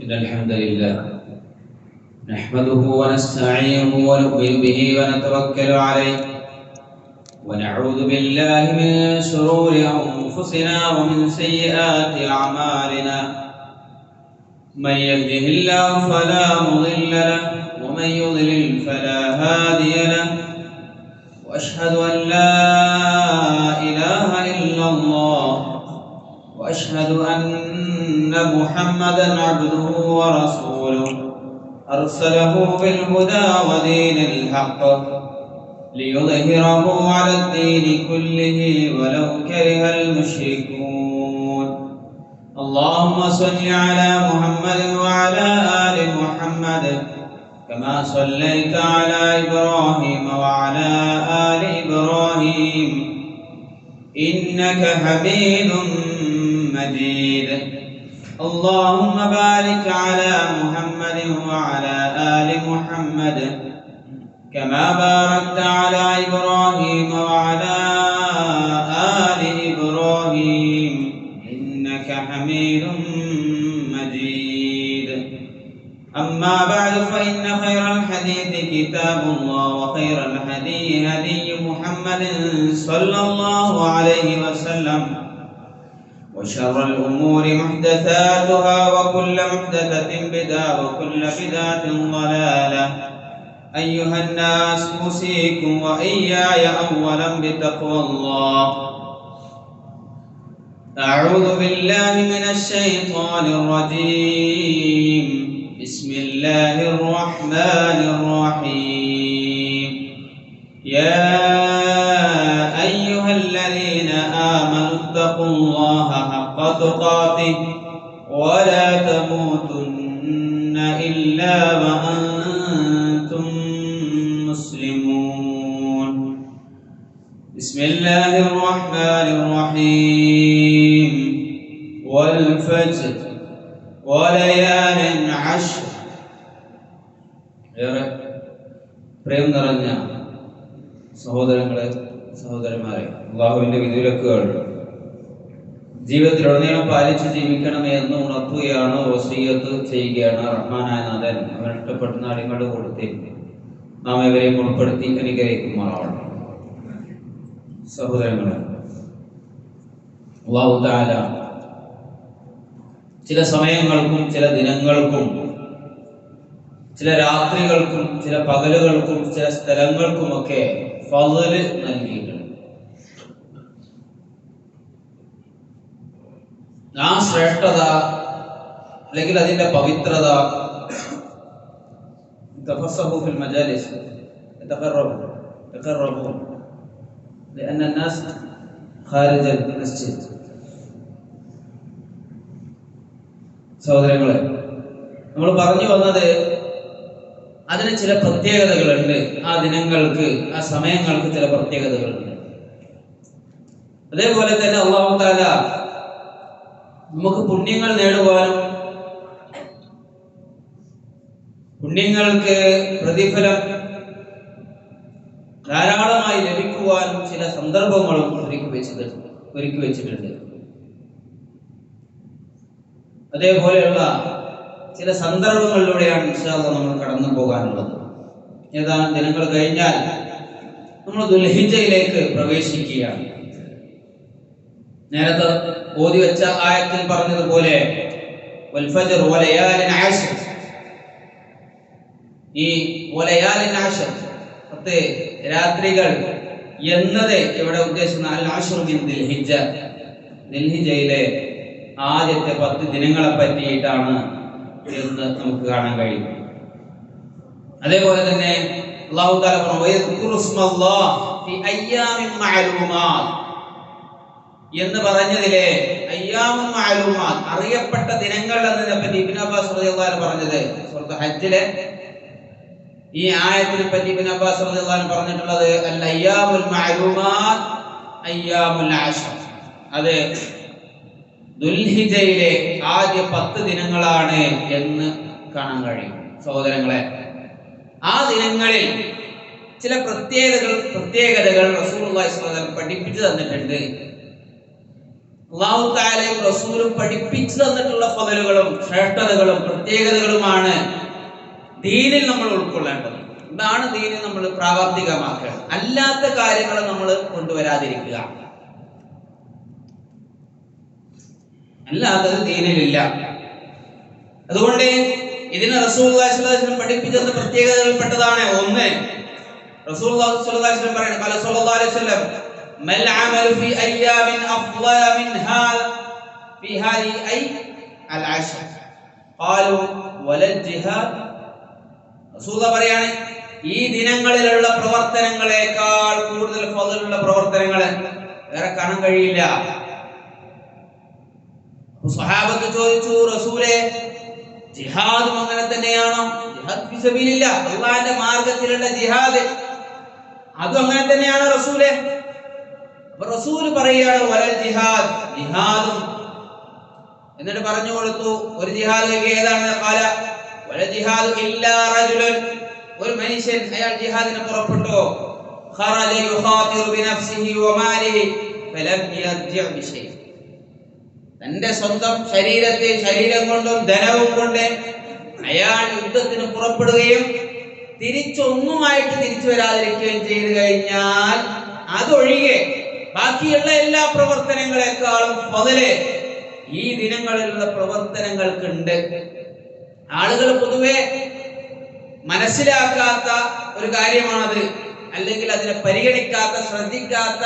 إن الحمد لله نحمده ونستعينه ونؤمن به ونتوكل عليه ونعوذ بالله من شرور أنفسنا ومن سيئات أعمالنا من يهده الله فلا مضل له ومن يضلل فلا هادي له وأشهد أن لا إله إلا الله وأشهد أن محمدًا عبده ورسوله أرسله بالهدى ودين الحق ليظهره على الدين كله ولو كره المشركون اللهم صل على محمد وعلى آل محمد كما صليت على إبراهيم وعلى آل إبراهيم إنك حميد مجيد اللهم بارك على محمد وعلى آل محمد كما باركت على إبراهيم وعلى آل إبراهيم إنك حميد مجيد أما بعد فإن خير الحديث كتاب الله وخير الهدي هدي محمد صلى الله عليه وسلم وشر الأمور محدثاتها وكل محدثة بدعة وكل بدعة ضلالة أيها الناس أوصيكم وإياي أولا بتقوى الله أعوذ بالله من الشيطان الرجيم بسم الله الرحمن الرحيم يا أيها الذين آمنوا اتقوا الله حق تقاته ولا تموتن إلا وأنتم مسلمون بسم الله الرحمن الرحيم والفجر وليال عشر പ്രേം നിറഞ്ഞ സഹോദരങ്ങളെ സഹോദരന്മാരെ, അല്ലാഹുവിന്റെ വിധിവിലക്കുകൾ ജീവിതത്തിലുടനീളം പാലിച്ച് ജീവിക്കണമേ എന്ന് ഉണർത്തുകയാണ്, വസിയ്യത്ത് ചെയ്യുകയാണ് റഹ്മാനായ നാഥൻ. അവൻ ഇഷ്ടപ്പെടുന്ന അടിമകളുടെ കൂട്ടത്തിൽ നാം ഇവരെയും ഉൾപ്പെടുത്തി അനുഗ്രഹിക്കുമാറാവണം. സഹോദരങ്ങളെ, അല്ലാഹു തആല ചില സമയങ്ങൾക്കും ചില ദിനങ്ങൾക്കും ചില രാത്രികൾക്കും ചില പകലുകൾക്കും ചില സ്ഥലങ്ങൾക്കുമൊക്കെ ഫള് നൽകിയിട്ടുണ്ട്. ആ ശ്രേഷ്ഠത അല്ലെങ്കിൽ അതിന്റെ പവിത്രത تفسحوا في المجالس تقربوا لأن الناس خارج المسجد. സഹോദരങ്ങളെ, നമ്മൾ പറഞ്ഞു വന്നത് അതിന് ചില പ്രത്യേകതകളുണ്ട്. ആ ദിനങ്ങൾക്ക്, ആ സമയങ്ങൾക്ക് ചില പ്രത്യേകതകളുണ്ട്. അതേപോലെ തന്നെ അല്ലാഹു തആല നമുക്ക് പുണ്യങ്ങൾ നേടുവാനും പുണ്യങ്ങൾക്ക് പ്രതിഫലം ധാരാളമായി ലഭിക്കുവാനും ചില സന്ദർഭങ്ങളും ഒരുക്കി വെച്ചിട്ടുണ്ട്. അതേപോലെയുള്ള ചില സന്ദർഭങ്ങളിലൂടെയാണ് ഇൻഷാ അല്ലാഹ് നമ്മൾ കടന്നു പോകാനുള്ളത്. ഏതാനും ദിനങ്ങൾ കഴിഞ്ഞാൽ നമ്മൾ ദുൽഹിജ്ജയിലേക്ക് പ്രവേശിക്കുകയാണ്. നേരത്തെ ഓതി വെച്ച ആയത്തിൽ പറഞ്ഞതുപോലെ വൽ ഫജ്ർ വലയാലിൻ അശ്ർ, ഈ വലയാലിൻ അശ്ർ 10 രാത്രികൾ എന്നത് ഇവിടെ ഉദ്ദേശിക്കുന്ന അൽ അശ്ർ മിൻ ദുൽഹിജ്ജ, ദുൽഹിജ്ജയിലെ ആദ്യത്തെ 10 ദിനങ്ങളെ പറ്റിയിട്ടാണ് എന്ന് നമുക്ക് കാണാൻ കഴിയും. അതേപോലെ തന്നെ അല്ലാഹു തആല എന്ന് പറഞ്ഞതിലെ അയ്യാമുൻ മഅലൂമാത്ത്, അറിയപ്പെട്ട ദിനങ്ങൾ എന്നതിനെ പറ്റി ഇബ്നു അബ്ബാസ് റളിയല്ലാഹു അൻഹു പറഞ്ഞത് സൂറത്ത് ഹജ്ജിലെ ഈ ആയത്തിനെ പറ്റി ഇബ്നു അബ്ബാസ് റളിയല്ലാഹു അൻഹു പറഞ്ഞിട്ടുള്ളത് അൽ അയ്യാമുൽ മഅലൂമാത്ത് അയ്യാമുൽ അശ്ർ, അത് ദുൽഹിജ്ജയിലെ ആദ്യ 10 ദിനങ്ങളാണ് എന്ന് കാണാൻ കഴിയും. സഹോദരങ്ങളെ, ആ ദിനങ്ങളിൽ ചില പ്രത്യേകതകൾ റസൂലുള്ളാഹി സ്വല്ലല്ലാഹു അലൈഹി വസല്ലം പഠിപ്പിച്ചു തന്നിട്ടുണ്ട്. അല്ലാഹു തആലയും റസൂലും പഠിപ്പിച്ചു തന്നിട്ടുള്ള ഫളലുകളും ശ്രേഷ്ഠതകളും പ്രത്യേകതകളുമാണ് ദീനിൽ നമ്മൾ ഉൾക്കൊള്ളേണ്ടത്. ഇതാണ് ദീനിൽ നമ്മൾ പ്രാവർത്തികമാക്കേണ്ടത്. അല്ലാത്ത കാര്യങ്ങൾ നമ്മൾ കൊണ്ടുവരാതിരിക്കുക. അല്ലാത്തത് ദീനിലില്ല. അതുകൊണ്ട് ഇതിന് റസൂലുള്ളാഹി സ്വല്ലല്ലാഹു അലൈഹി വസല്ലം പഠിപ്പിച്ച പ്രത്യേകതകളിൽപ്പെട്ടതാണ്. ഒന്ന്, റസൂലുള്ളാഹി സ്വല്ലല്ലാഹു അലൈഹി വസല്ലം പറയുന്നു, ഖല സ്വല്ലല്ലാഹു അലൈഹി വസല്ലം മൽ അമലു ഫീ അയ്യാമിൻ അഫ്ളല മിൻ ഫീ ഹാദിഹി ഐ അൽ അശ്ർ ഖാലു വലൽ ജിഹാദ്. റസൂലുള്ളാഹി പറയാണ്, ഈ ദിനങ്ങളിലുള്ള പ്രവർത്തനങ്ങളെക്കാൾ കൂടുതൽ ഫളലുള്ള പ്രവർത്തനങ്ങൾ വേറെ കാണാൻ കഴിയില്ല. സ്വഹാബത്ത് ചോദിച്ചു, റസൂലേ, ജിഹാദും അങ്ങനെ തന്നെയാണോ? ജിഹാദ് ഫീ സബീലില്ലാഹ്, അല്ലാഹുവിന്റെ മാർഗ്ഗത്തിലുള്ള ജിഹാദ്, അതും അങ്ങനെ തന്നെയാണോ റസൂലേ? അപ്പോൾ റസൂൽ പറയുകയാണ്, വലൽ ജിഹാദ്, ജിഹാദും. എന്നിട്ട് പറഞ്ഞു കൊടുത്തു, ഒരു ജിഹാദ് ഏതാണ്? ഖാല വലൽ ജിഹാദു ഇല്ലാ റജുലുൻ, ഒരു മനുഷ്യൻ അയാൾ ജിഹാദിന് പുറപ്പെട്ടു, ഖറജ യുഖാതിറു ബിനഫ്സിഹി വമാലിഹി ഫലം യർജി ബിശൈ, തന്റെ സ്വന്തം ശരീരം കൊണ്ടും ധനവും കൊണ്ട് അയാൾ യുദ്ധത്തിന് പുറപ്പെടുകയും തിരിച്ചൊന്നുമായിട്ട് തിരിച്ചു വരാതിരിക്കുകയും ചെയ്തു കഴിഞ്ഞാൽ അതൊഴികെ ബാക്കിയുള്ള എല്ലാ പ്രവർത്തനങ്ങളെക്കാളും ഫളല് ഈ ദിനങ്ങളിലുള്ള പ്രവർത്തനങ്ങൾക്കുണ്ട്. ആളുകൾ പൊതുവെ മനസ്സിലാക്കാത്ത ഒരു കാര്യമാണത്, അല്ലെങ്കിൽ അതിനെ പരിഗണിക്കാത്ത, ശ്രദ്ധിക്കാത്ത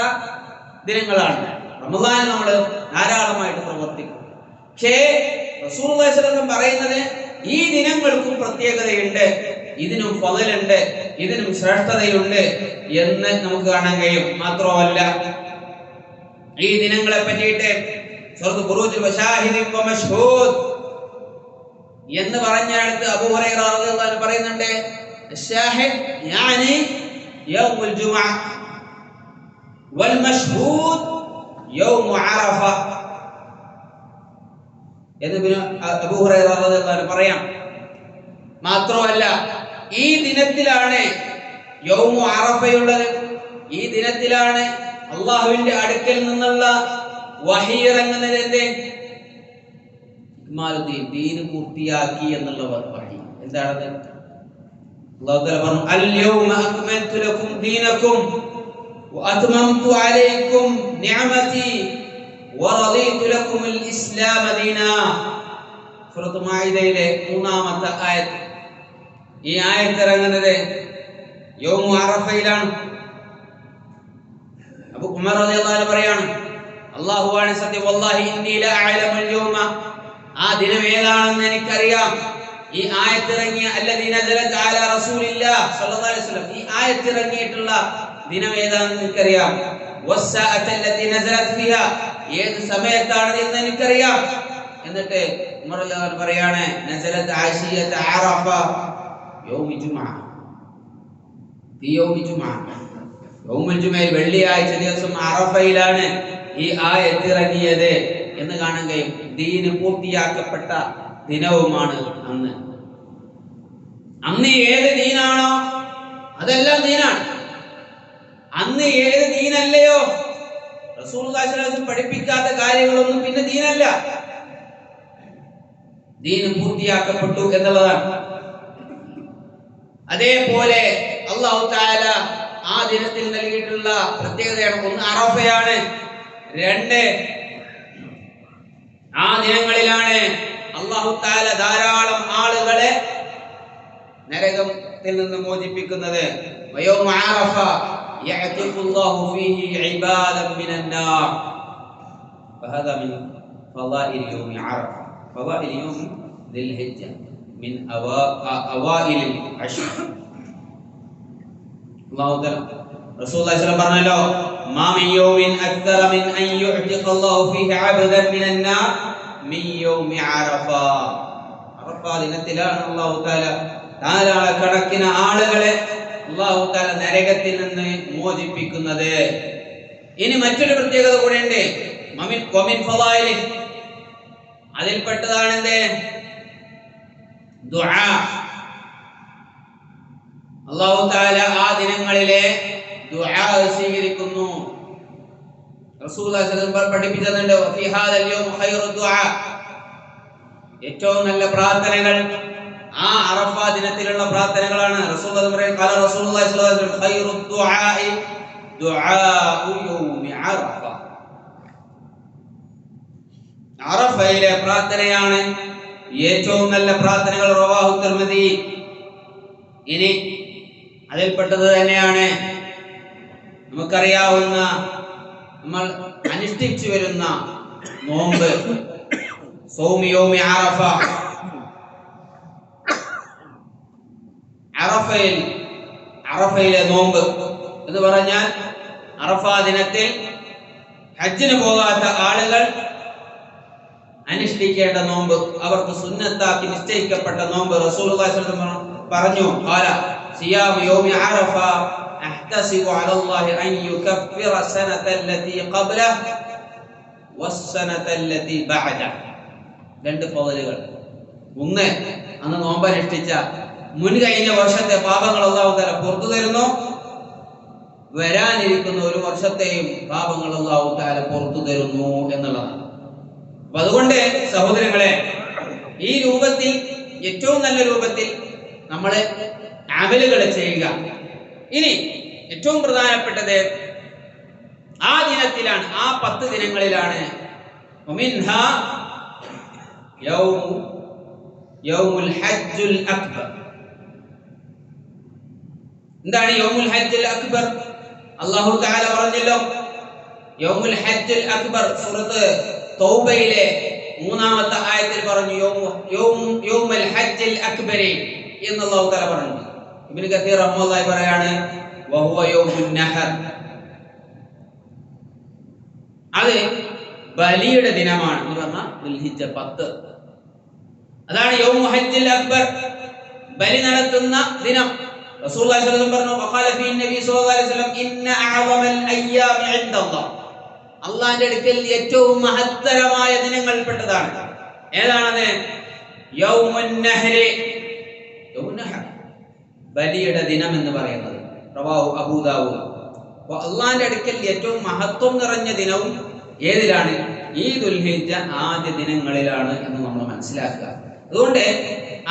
ദിനങ്ങളാണ്. റമദാൻ നമ്മൾ ധാരാളമായിട്ട് പ്രവർത്തിക്കും. പക്ഷേ റസൂലുള്ളാഹി സ്വല്ലല്ലാഹു അലൈഹി വസല്ലം പറയുന്നത്, ഈ ദിനങ്ങൾക്കും പ്രത്യേകതയുണ്ട്, ഇതിനും ഫളലുണ്ട്, ഇതിനും ശ്രേഷ്ഠതയുണ്ട് എന്ന് നമുക്ക് കാണാൻ കഴിയും. മാത്രമല്ല, ഈ ദിനങ്ങളെ പറ്റിയിട്ട് സൂറത്ത് ബുറൂജ് വശാഹിദിൻ വമശ്ഹൂദ് എന്ന് പറഞ്ഞിടത്ത് അബൂ ഹുറൈറ റളിയല്ലാഹു അൻഹു പറയുന്നുണ്ട്, അശ്ശാഹിദ് യാനി യൗമുൽ ജുമുഅ വൽ മശ്ഹൂദ് യൗമു അറഫ എന്ന് അബൂ ഹുറൈറ റളിയല്ലാഹു അൻഹു പറയാം. മാത്രമല്ല, ഈ ദിനത്തിലാണ് യൗമു അറഫയുള്ളത്. ഈ ദിനത്തിലാണ് അല്ലാഹുവിന്റെ അടുക്കൽ നിന്നുള്ള വഹി ഇറങ്ങുന്നത്. ദീൻ പൂർത്തിയാക്കി എന്നുള്ള വഹി എന്താണ്? അല്ലാഹു തആല പറഞ്ഞു, അൽ യൗമ അക്മൽതു ലക്കും ദീനക്കും വഅത്മംതു അലൈക്കും നിഅമതി വറദീതു ലക്കും അൽ ഇസ്ലാമ ദീനാ. സൂറത്ത് മാഇദയിലെ 3-ാമത്തെ ആയത്ത്. ഈ ആയത്ത് ഇറങ്ങുന്നത് യൗമു അറഫയിലാണ്. അബൂ ഉമർ റളിയല്ലാഹു അൻഹു പറയാണ്, അല്ലാഹുവാണ് സത്യം, വല്ലാഹി ഇന്നി ലാ അഅലമുൽ യൗമ, ആ ദിനം ഏതാണെന്ന് എനിക്കറിയാം. ഈ ആയത്ത് ഇറങ്ങിയ അല്ലദീ നസലത് അലാ റസൂലില്ലാഹി സ്വല്ലല്ലാഹു അലൈഹി വസല്ലം, ഈ ആയത്ത് ഇറങ്ങിയിട്ടുള്ള ദിനം ഏതാണെന്ന് എനിക്കറിയാം. വസ്സാഅത അല്ലദീ നസലത് ഫിഹാ, ഏത് സമയത്താണ് എന്ന് എനിക്കറിയാം. എന്നിട്ട് ഉമർ റളിയല്ലാഹു അൻഹു പറയാണ്, നസലത് ആശിയത അറഫ യൗമി ജുമുഅ, ഫീ യൗമി ജുമുഅ, യൗമുൽ ജുമുഅയിൽ വെള്ളിയാഴ്ച ദിവസം അറഫയിലാണ് ഈ ആയത്ത് ഇറങ്ങിയത് എന്ന് കാണാൻ കഴിയും. ദീന് പൂർത്തിയാക്കപ്പെട്ട ദിനവുമാണ് അന്ന്. അന്ന് ഏത് ദീനാണോ അതെല്ലാം ദീനാണ്. അന്ന് ഏത് ദീനല്ലയോ, റസൂലുള്ളാഹി സ്വല്ലല്ലാഹു അലൈഹി വസല്ലം പഠിപ്പിക്കാത്ത കാര്യങ്ങളൊന്നും പിന്നെ ദീനല്ല. ദീന് പൂർത്തിയാക്കപ്പെട്ടു എന്നുള്ളതാണ്. അതേപോലെ അല്ലാഹു തആല ആ ദിനത്തിൽ നൽകിയിട്ടുള്ള പ്രത്യേകതയാണ്. ഒന്ന് അറഫയാണ്, രണ്ട് ആ ദിനങ്ങളിലാണ് അല്ലാഹു തആല ധാരാളം ആളുകളെ നരകത്തിൽ നിന്ന് മോചിപ്പിക്കുന്നത്. വയൗമ അറഫ യഅതിഖുല്ലാഹു ഫീഹി ഇബാദൻ മിനന്നാർ ഫഹദാ മിൻ ഫളാഇൽ യൗമി അറഫ, ഫളാഇൽ യൗമി ദിൽഹിജ്ജ മിൻ അവائل العشر. അല്ലാഹു തആല റസൂലുള്ളാഹി സ്വല്ലല്ലാഹു അലൈഹി വസല്ലം പറഞ്ഞല്ലോ, മാ മിൻ യൗമിൻ അക്തറ മിൻ അൻ യുഅതിഖല്ലാഹു ഫീഹി അബ്ദൻ മിനന്നാർ മിൻ യൗമി അറഫ. അറഫ ദിനത്തിലാണ് അല്ലാഹു തആല ധാരാളക്കണക്കിന് ആളുകളെ അല്ലാഹു തആല നരകത്തിൽ നിന്ന് മോചിപ്പിക്കുന്നത്. ഇനി മറ്റൊരു പ്രത്യേകത കൂടെയുണ്ട്. വമിൻ ഫളായിലി, അതിൽപ്പെട്ടതാണ് എന്ത്? ദുആ. അല്ലാഹു തആല ആ ദിനങ്ങളിലെ ദുആ സ്വീകരിക്കുന്നു. റസൂലുള്ളാഹി സ്വല്ലല്ലാഹു അലൈഹി വസല്ലം പഠിപ്പിച്ചിട്ടുണ്ട് ഫീ ഹാദൽ യൗം ഖൈറു ദുആ, ഏറ്റവും നല്ല പ്രാർത്ഥനകൾ ആ അറഫ ദിനത്തിലുള്ള പ്രാർത്ഥനകളാണ്. റസൂലുള്ളാഹി പറയും ഖാല റസൂലുള്ളാഹി സ്വല്ലല്ലാഹു അലൈഹി വസല്ലം ഖൈറു ദുആഇ ദുആഉ യൗമി അറഫ, അറഫയിലെ പ്രാർത്ഥനയാണ് ഏറ്റവും നല്ല പ്രാർത്ഥനകൾ. റവാഹു തിർമിദി. ഇനി അതിൽപ്പെട്ടത് തന്നെയാണ് നമുക്കറിയാവുന്ന നമ്മൾ അനുഷ്ഠിച്ചു വരുന്ന നോമ്പ്, സൗമി യൗമി അറഫ. അറഫയിലെ നോമ്പ് എന്ന് പറഞ്ഞാൽ അറഫ ദിനത്തിൽ ഹജ്ജിന് പോകാത്ത ആളുകൾ അനുഷ്ഠിക്കേണ്ട നോമ്പ്, അവർക്ക് സുന്നത്താക്കി നിശ്ചയിക്കപ്പെട്ട നോമ്പ്. റസൂലുള്ളാഹി സ്വല്ലല്ലാഹു അലൈഹി വസല്ലം പറഞ്ഞു ഖാല സിയാമു യൗമി അറഫ അഹ്തസിബു അലല്ലാഹി അൻ യുകഫിറ സനതല്ലതി ഖബ്ലഹ വസ്സനതല്ലതി ബഅദഹ. രണ്ട് ഫളലുകൾ. ഒന്ന്, അന്ന് നോമ്പ് അനുഷ്ഠിച്ച മുൻ കഴിഞ്ഞ വർഷത്തെ പാപങ്ങൾ അല്ലാഹു തആല പുറത്തു തരുന്നു, വരാനിരിക്കുന്ന ഒരു വർഷത്തെയും പാപങ്ങൾ അല്ലാഹു തആല പുറത്തു തരുന്നു എന്നുള്ളതാണ്. അപ്പൊ അതുകൊണ്ട് സഹോദരങ്ങളെ, ഈ രൂപത്തിൽ ഏറ്റവും നല്ല രൂപത്തിൽ നമ്മൾ അമലുകൾ ചെയ്യുക. ഇനി ഏറ്റവും പ്രധാനപ്പെട്ടത് ആ ദിനത്തിലാണ്, ആ 10 ദിനങ്ങളിലാണ്. വമിൻഹാ യൗമുൽ ഹജ്ജുൽ അക്ബർ. എന്താണ് യൗമുൽ ഹജ്ജുൽ അക്ബർ? അല്ലാഹു തആല പറഞ്ഞല്ലോ യൗമുൽ ഹജ്ജുൽ അക്ബർ. സൂറത്ത് തൗബയിലെ 3-ാമത്തെ ആയത്തിൽ പറഞ്ഞു യൗമുൽ ഹജ്ജുൽ അക്ബർ എന്ന് അല്ലാഹു തആല പറഞ്ഞു. ഇബ്നു കസീർ റഹ്മത്തുള്ളാഹി പറയാണ് വഹുവ യൗമുൻ നഹർ, അത് ബലിയുടെ ദിനമാണ് എന്ന് പറഞ്ഞാൽ ദുൽഹിജ്ജ 10. അതാണ് യൗമുൽ ഹജ്ജുൽ അക്ബർ, ബലി നടത്തുന്ന ദിനം. റസൂലുള്ളാഹി സ്വല്ലല്ലാഹു അലൈഹി വസല്ലം പറഞ്ഞു വഖാല ഫീ നബി സ്വല്ലല്ലാഹു അലൈഹി വസല്ലം ഇന്ന അഅളമൽ അയ്യാമി ഇൻദല്ലാഹ്, അല്ലാഹുവിന്റെ അടുക്കൽ ഏറ്റവും മഹത്തരമായ ദിനങ്ങളിൽപ്പെട്ടതാണ്. ഏതാണത്? യൗമുൻ നഹ്രി, യൗമുൻ നഹർ, ബലിയുടെ ദിനം എന്ന് പറയുന്നത്. റവാഹു അബൂ ദാവൂദ്. അപ്പോൾ അല്ലാഹുവിന്റെ അടുക്കൽ ഏറ്റവും മഹത്വം നിറഞ്ഞ ദിനവും ഏതിലാണ്? ഈ ദുൽഹിജ്ജ ആദ്യ ദിനങ്ങളിലാണ് എന്ന് നമ്മൾ മനസ്സിലാക്കുക. അതുകൊണ്ട്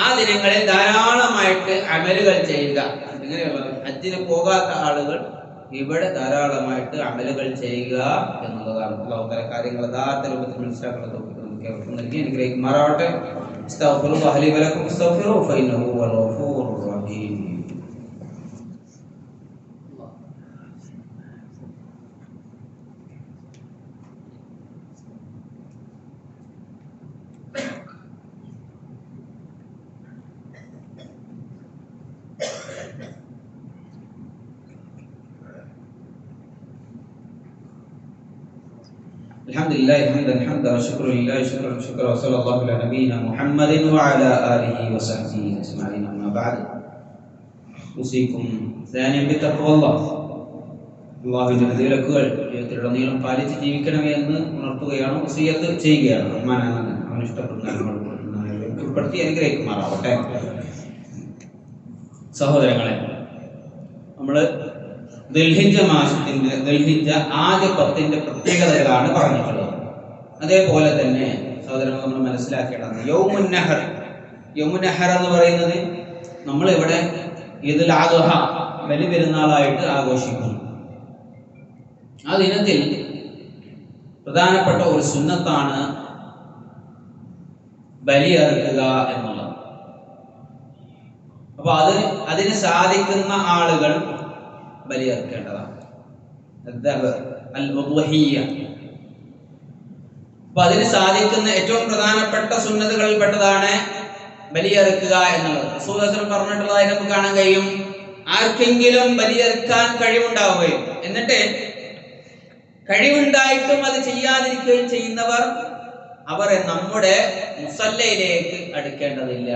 ആ ദിനങ്ങളിൽ ധാരാളമായിട്ട് അമലുകൾ ചെയ്യുക. എങ്ങനെയുള്ളത്? ഹജ്ജിന് പോകാത്ത ആളുകൾ ഇവിടെ ധാരാളമായിട്ട് അമലുകൾ ചെയ്യുക എന്നുള്ളതാണ്. അല്ലാഹു തആല കാര്യങ്ങൾ യഥാർത്ഥ രൂപത്തിൽ മനസ്സിലാക്കുന്നത് നമുക്ക് നൽകി അനുഗ്രഹിക്കുമാറാവട്ടെ. അസ്തഗ്ഫിറുല്ലാഹ ലി വലക്കും അസ്തഗ്ഫിറുഹു ഫഇന്നഹു ഹുവൽ ഗഫൂറുർ റഹീം. Alhamdulillah hamdan hamdan wa shukran lillahi shukran shukran wa sallallahu ala nabiyyina Muhammadin wa ala alihi wa sahbihi ajma'in. Amma ba'd. ഉസീക്കും ثانيا ബിത്തഖ്വല്ലാഹ്. അല്ലാഹുവിന്റെ വിധിവിലക്കുകൾ ജീവിതത്തിലുടനീളം പാലിച്ച് ജീവിക്കണമേ എന്ന് ഉണർത്തുകയാണ്, വസിയ്യത്ത് ചെയ്യുകയാണ്. റഹ്മാനാണ് അവൻ ഇഷ്ടപ്പെടുന്ന ഉൾപ്പെടുത്തി അനുഗ്രഹിക്കുമാറാവട്ടെ. സഹോദരങ്ങളെ, നമ്മള് ദുൽഹിജ്ജ മാസത്തിന്റെ ദുൽഹിജ്ജ ആദ്യ 10ന്റെ പ്രത്യേകതകളാണ് പറഞ്ഞിട്ടുള്ളത്. അതേപോലെ തന്നെ സഹോദരങ്ങൾ നമ്മൾ മനസ്സിലാക്കേണ്ടത് യൗമുൻ നഹർ. യൗമുൻ നഹർ എന്ന് പറയുന്നത് നമ്മളിവിടെ ഈദുൽ അദ്ഹ ബലി പെരുന്നാളായിട്ട് ആഘോഷിക്കുന്നു. ആ ദിനത്തിൽ പ്രധാനപ്പെട്ട ഒരു സുന്നത്താണ് ബലി അറുക്കുക എന്നുള്ളത്. അപ്പൊ അതിന് സാധിക്കുന്ന ആളുകൾ ബലിയർക്കേണ്ടതാണ്. അപ്പൊ അതിന് സാധിക്കുന്ന ഏറ്റവും പ്രധാനപ്പെട്ട സുന്നത്തുകളിൽപ്പെട്ടതാണ് ബലിയറുക്കുക എന്നുള്ളത്. റസൂലുള്ളാഹി സ്വല്ലല്ലാഹു അലൈഹി വസല്ലം പറഞ്ഞിട്ടുള്ളതായി നമുക്ക് കാണാൻ കഴിയും. ആർക്കെങ്കിലും ബലിയറുക്കാൻ കഴിവുണ്ടാവുകയും എന്നിട്ട് കഴിവുണ്ടായിട്ടും അത് ചെയ്യാതിരിക്കുകയും ചെയ്യുന്നവർ അവരെ നമ്മുടെ മുസല്ലയിലേക്ക് അടുക്കേണ്ടതില്ല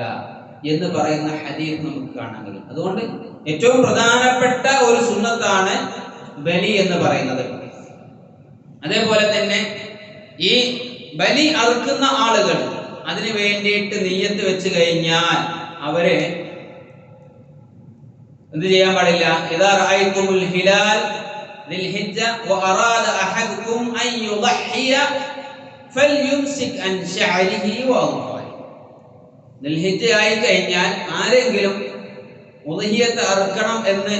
എന്ന് പറയുന്ന ഹദീസ് നമുക്ക് കാണാൻ കഴിയും. അതുകൊണ്ട് ഏറ്റവും പ്രധാനപ്പെട്ട ഒരു സുന്നത്താണ് ബലി എന്ന് പറയുന്നത്. അതേപോലെ തന്നെ ഈ ബലി അറുക്കുന്ന ആളുകൾ അതിനു വേണ്ടിയിട്ട് നിയ്യത്ത് വെച്ച് കഴിഞ്ഞാൽ അവരെ എന്ത് ചെയ്യാൻ പാടില്ല? ഇദാ റഅയ്തുമുൽ ഹിലാൽ ദിൽഹിജ്ജ വഅറാദ അഹദുകും അൻ യുളഹിയ ഫൽയുംസിക് അൻ ശഅരിഹി വഅദ്ഫാരി. ദിൽഹിജ്ജ ആയി കഴിഞ്ഞാൽ ആരെങ്കിലും ഉദ്ഹിയത്ത് അറുക്കണം എന്ന്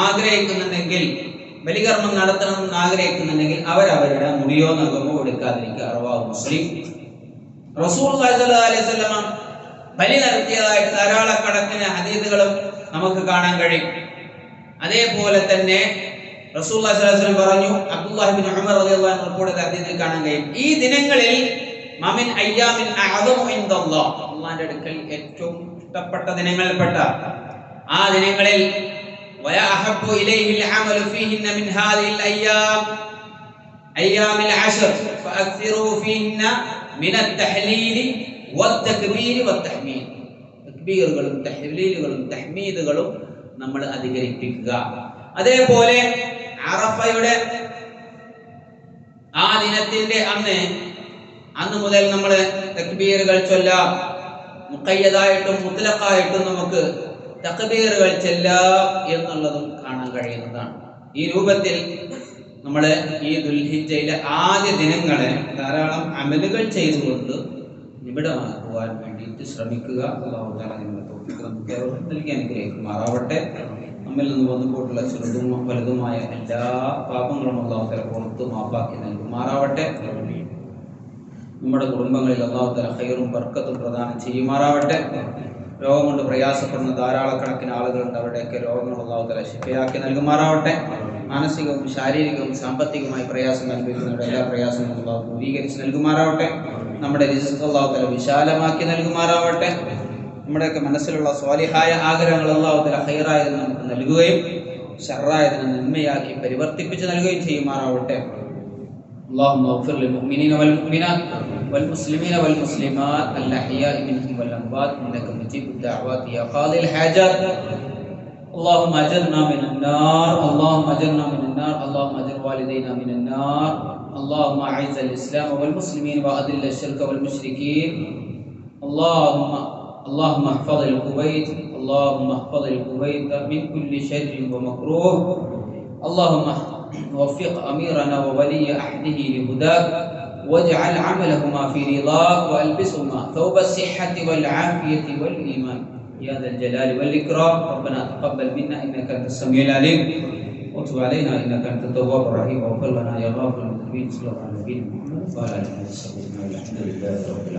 ആഗ്രഹിക്കുന്നുണ്ടെങ്കിൽ, ബലികർമ്മം നടത്തണം എന്ന് ആഗ്രഹിക്കുന്നുണ്ടെങ്കിൽ അവരവരുടെ മുടിയോ നഖമോ എടുക്കാതിരിക്കുക. റവാഹു മുസ്ലിം. റസൂലുള്ളാഹി സ്വല്ലല്ലാഹു അലൈഹി വസല്ലം ബലി നടത്തിയതായിട്ട് ധാരാളക്കണക്കിന് ഹദീസുകളും നമുക്ക് കാണാൻ കഴിയും. അതേപോലെ തന്നെ റസൂലുള്ളാഹി സ്വല്ലല്ലാഹു അലൈഹി വസല്ലം പറഞ്ഞു, അബ്ദുല്ലാഹി ഇബ്നു ഉമർ റളിയല്ലാഹു അൻഹു റിപ്പോർട്ട് ചെയ്ത ഹദീസിൽ കാണാൻ കഴിയും, ഈ ദിനങ്ങളിൽ മമിൻ അയ്യാമിൻ അഅദമു ഇൻദല്ലാഹ്, അല്ലാഹുവിന്റെ അടുക്കൽ ഏറ്റവും ഇഷ്ടപ്പെട്ട ദിനങ്ങളിൽപ്പെട്ട ആ ദിനങ്ങളിൽ വയഅഹബ്ബു ഇലൈഹിൽ അമലു ഫീഹിന്ന മിൻ ഹാദിഹിൽ അയ്യാമിൽ അശ്ർ ഫഅക്സിറൂ ഫീഹിന്ന മിനത് തഹ്ലീലി വത്തക്ബീരി വത്തഹ്മീദ്. തക്ബീറുകളും തഹ്ലീലുകളും തഹ്മീദുകളും നമ്മൾ അധികരിപ്പിക്കുക. അതേപോലെ അറഫയുടെ ആ ദിനത്തിന്റെ അന്ന് മുതൽ നമ്മൾ തക്ബീറുകൾ ചൊല്ലാം. മുഖയ്യദായിട്ടും മുത്ലഖായിട്ടും നമുക്ക് തക്ബീറുകൾ ചൊല്ലാം എന്നുള്ളതും കാണാൻ കഴിയുന്നതാണ്. ഈ രൂപത്തിൽ നമ്മൾ ഈ ദുൽഹിജ്ജയിലെ ആദ്യ ദിനങ്ങളെ ധാരാളം അമലുകൾ ചെയ്തുകൊണ്ട് നിബിഡമാക്കുവാൻ വേണ്ടിയിട്ട് ശ്രമിക്കുക. അല്ലാഹു തആല നിങ്ങളെ തൗഫീഖ് നമുക്ക് നൽകി അനുഗ്രഹിക്കുമാറാവട്ടെ. നമ്മിൽ നിന്ന് വന്നുപോയിട്ടുള്ള ചെറുതും വലുതുമായ എല്ലാ പാപങ്ങളും അല്ലാഹു തആല പുറത്ത് മാപ്പാക്കി നൽകുമാറാവട്ടെ. നമ്മുടെ കുടുംബങ്ങളിൽ അല്ലാഹു തആല ഖൈറും ബർക്കത്തും പ്രദാനം ചെയ്യുമാറാവട്ടെ. രോഗം കൊണ്ട് പ്രയാസപ്പെടുന്ന ധാരാളക്കണക്കിന് ആളുകളുണ്ട്. അവരുടെയൊക്കെ രോഗങ്ങൾ അല്ലാഹു തആല ശിഫയാക്കി നൽകുമാറാവട്ടെ. മാനസികവും ശാരീരികവും സാമ്പത്തികമായി പ്രയാസം അനുഭവിക്കുന്നവരുടെ എല്ലാ പ്രയാസങ്ങളും അല്ലാഹു ദൂരീകരിച്ച് നൽകുമാറാവട്ടെ. നമ്മുടെ റിസ്ക് അല്ലാഹു തആല വിശാലമാക്കി നൽകുമാറാവട്ടെ. നമ്മുടെയൊക്കെ മനസ്സിലുള്ള സ്വാലിഹായ ആഗ്രഹങ്ങൾ അല്ലാഹു തആല ഖൈറായതിന് നമുക്ക് നൽകുകയും ശർറായതിനെ നന്മയാക്കി പരിവർത്തിപ്പിച്ച് നൽകുകയും ചെയ്യുമാറാവട്ടെ. اللهم اغفر للمؤمنين والمؤمنات والمسلمين والمسلمات الأحياء منهم والأموات إنك مجيب الدعوات يا قاضي الحاجات. اللهم أجرنا من النار، اللهم أجرنا من النار، اللهم أجر والدينا من النار. اللهم أعز الإسلام والمسلمين وأذل الشرك والمشركين. اللهم احفظ الكويت، اللهم احفظ الكويت من كل شر ومكروه. اللهم وفق أميرنا وولي عهده لهداك، واجعل عملهما في رضاك، وألبسهما ثوب الصحة والعافية والإيمان يا ذا الجلال والإكرام. ربنا تقبل منا إنك أنت السميع العليم، وتب علينا إنك أنت التواب الرحيم، واغفر لنا يا غافر المذنبين. صلى الله على نبينا محمد وعلى آله وصحبه أجمعين. الحمد لله رب العالمين.